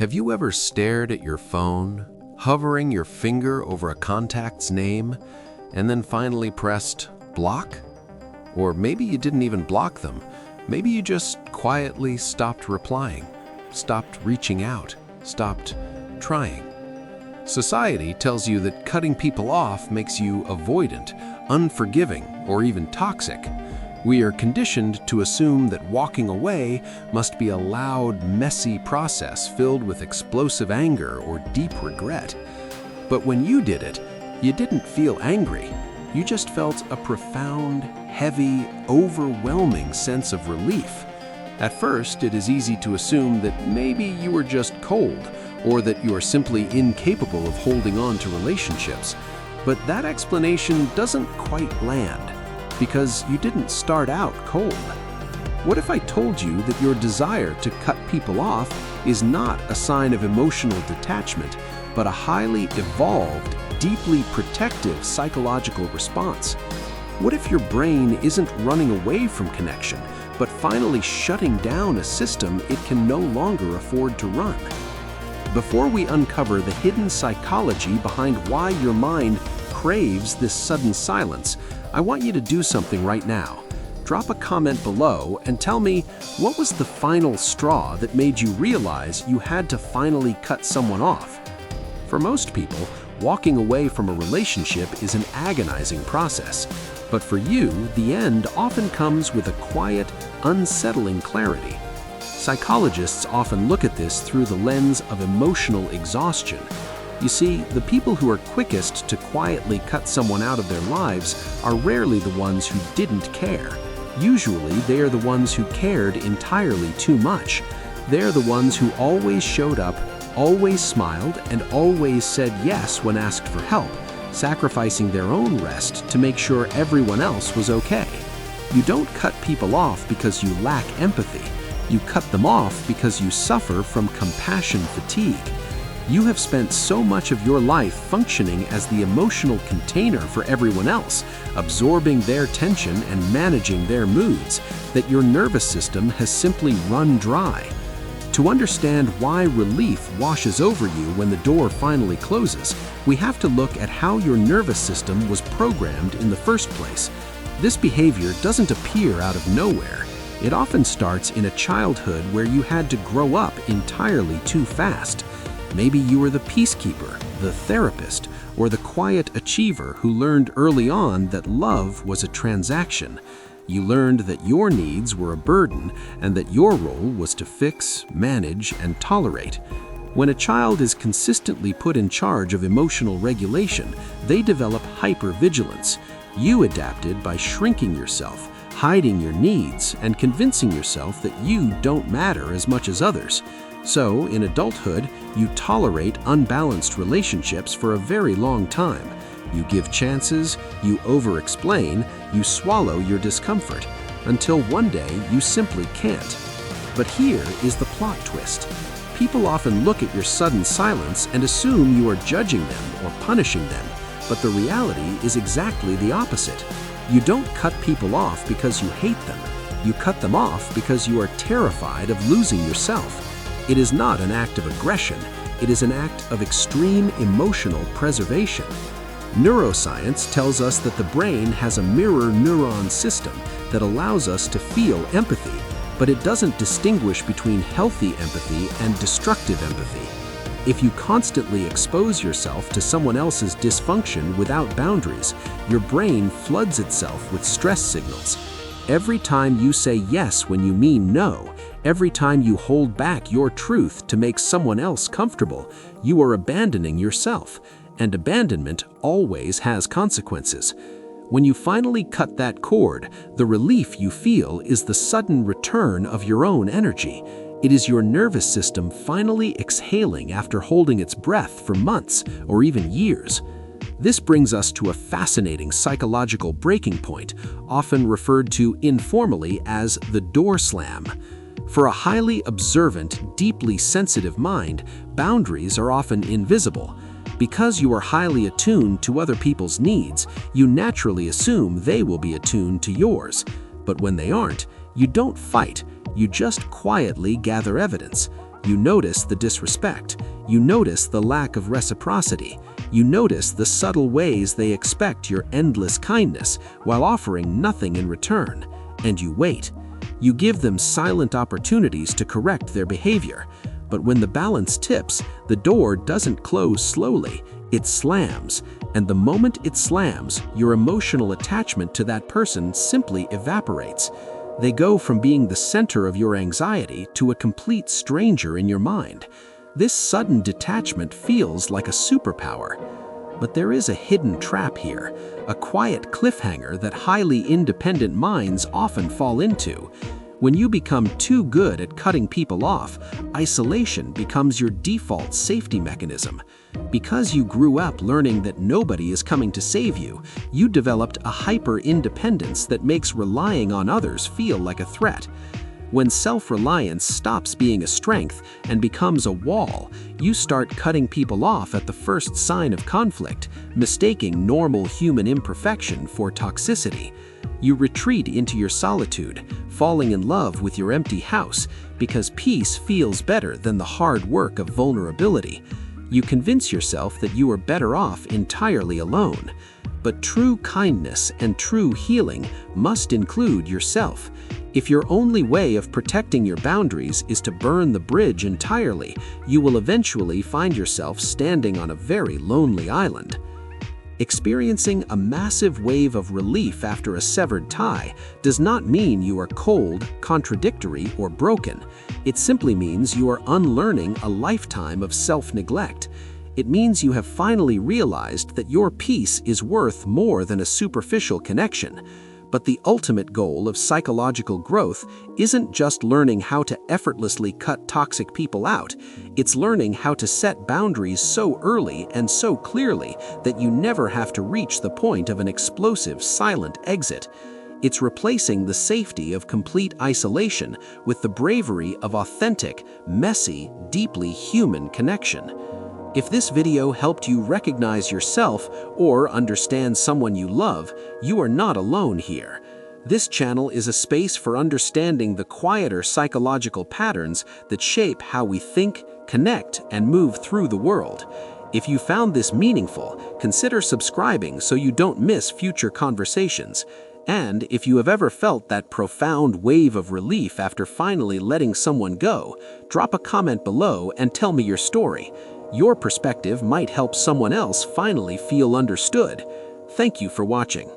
Have you ever stared at your phone, hovering your finger over a contact's name, and then finally pressed block? Or maybe you didn't even block them. Maybe you just quietly stopped replying, stopped reaching out, stopped trying. Society tells you that cutting people off makes you avoidant, unforgiving, or even toxic. We are conditioned to assume that walking away must be a loud, messy process filled with explosive anger or deep regret. But when you did it, you didn't feel angry. You just felt a profound, heavy, overwhelming sense of relief. At first, it is easy to assume that maybe you were just cold, or that you are simply incapable of holding on to relationships. But that explanation doesn't quite land, because you didn't start out cold. What if I told you that your desire to cut people off is not a sign of emotional detachment, but a highly evolved, deeply protective psychological response? What if your brain isn't running away from connection, but finally shutting down a system it can no longer afford to run? Before we uncover the hidden psychology behind why your mind craves this sudden silence, I want you to do something right now. Drop a comment below and tell me, what was the final straw that made you realize you had to finally cut someone off? For most people, walking away from a relationship is an agonizing process. But for you, the end often comes with a quiet, unsettling clarity. Psychologists often look at this through the lens of emotional exhaustion. You see, the people who are quickest to quietly cut someone out of their lives are rarely the ones who didn't care. Usually, they are the ones who cared entirely too much. They're the ones who always showed up, always smiled, and always said yes when asked for help, sacrificing their own rest to make sure everyone else was okay. You don't cut people off because you lack empathy. You cut them off because you suffer from compassion fatigue. You have spent so much of your life functioning as the emotional container for everyone else, absorbing their tension and managing their moods, that your nervous system has simply run dry. To understand why relief washes over you when the door finally closes, we have to look at how your nervous system was programmed in the first place. This behavior doesn't appear out of nowhere. It often starts in a childhood where you had to grow up entirely too fast. Maybe you were the peacekeeper, the therapist, or the quiet achiever who learned early on that love was a transaction. You learned that your needs were a burden and that your role was to fix, manage, and tolerate. When a child is consistently put in charge of emotional regulation, they develop hypervigilance. You adapted by shrinking yourself, hiding your needs, and convincing yourself that you don't matter as much as others. So, in adulthood, you tolerate unbalanced relationships for a very long time. You give chances, you over-explain, you swallow your discomfort, until one day you simply can't. But here is the plot twist. People often look at your sudden silence and assume you are judging them or punishing them, but the reality is exactly the opposite. You don't cut people off because you hate them. You cut them off because you are terrified of losing yourself. It is not an act of aggression, it is an act of extreme emotional preservation. Neuroscience tells us that the brain has a mirror neuron system that allows us to feel empathy, but it doesn't distinguish between healthy empathy and destructive empathy. If you constantly expose yourself to someone else's dysfunction without boundaries, your brain floods itself with stress signals. Every time you say yes when you mean no, every time you hold back your truth to make someone else comfortable, you are abandoning yourself, and abandonment always has consequences. When you finally cut that cord, the relief you feel is the sudden return of your own energy. It is your nervous system finally exhaling after holding its breath for months or even years. This brings us to a fascinating psychological breaking point, often referred to informally as the door slam. For a highly observant, deeply sensitive mind, boundaries are often invisible. Because you are highly attuned to other people's needs, you naturally assume they will be attuned to yours. But when they aren't, you don't fight, you just quietly gather evidence. You notice the disrespect. You notice the lack of reciprocity. You notice the subtle ways they expect your endless kindness while offering nothing in return. And you wait. You give them silent opportunities to correct their behavior. But when the balance tips, the door doesn't close slowly, it slams. And the moment it slams, your emotional attachment to that person simply evaporates. They go from being the center of your anxiety to a complete stranger in your mind. This sudden detachment feels like a superpower. But there is a hidden trap here, a quiet cliffhanger that highly independent minds often fall into. When you become too good at cutting people off, isolation becomes your default safety mechanism. Because you grew up learning that nobody is coming to save you, you developed a hyper-independence that makes relying on others feel like a threat. When self-reliance stops being a strength and becomes a wall, you start cutting people off at the first sign of conflict, mistaking normal human imperfection for toxicity. You retreat into your solitude, falling in love with your empty house because peace feels better than the hard work of vulnerability. You convince yourself that you are better off entirely alone. But true kindness and true healing must include yourself. If your only way of protecting your boundaries is to burn the bridge entirely, you will eventually find yourself standing on a very lonely island. Experiencing a massive wave of relief after a severed tie does not mean you are cold, contradictory, or broken. It simply means you are unlearning a lifetime of self-neglect. It means you have finally realized that your peace is worth more than a superficial connection. But the ultimate goal of psychological growth isn't just learning how to effortlessly cut toxic people out. It's learning how to set boundaries so early and so clearly that you never have to reach the point of an explosive, silent exit. It's replacing the safety of complete isolation with the bravery of authentic, messy, deeply human connection. If this video helped you recognize yourself or understand someone you love, you are not alone here. This channel is a space for understanding the quieter psychological patterns that shape how we think, connect, and move through the world. If you found this meaningful, consider subscribing so you don't miss future conversations. And if you have ever felt that profound wave of relief after finally letting someone go, drop a comment below and tell me your story. Your perspective might help someone else finally feel understood. Thank you for watching.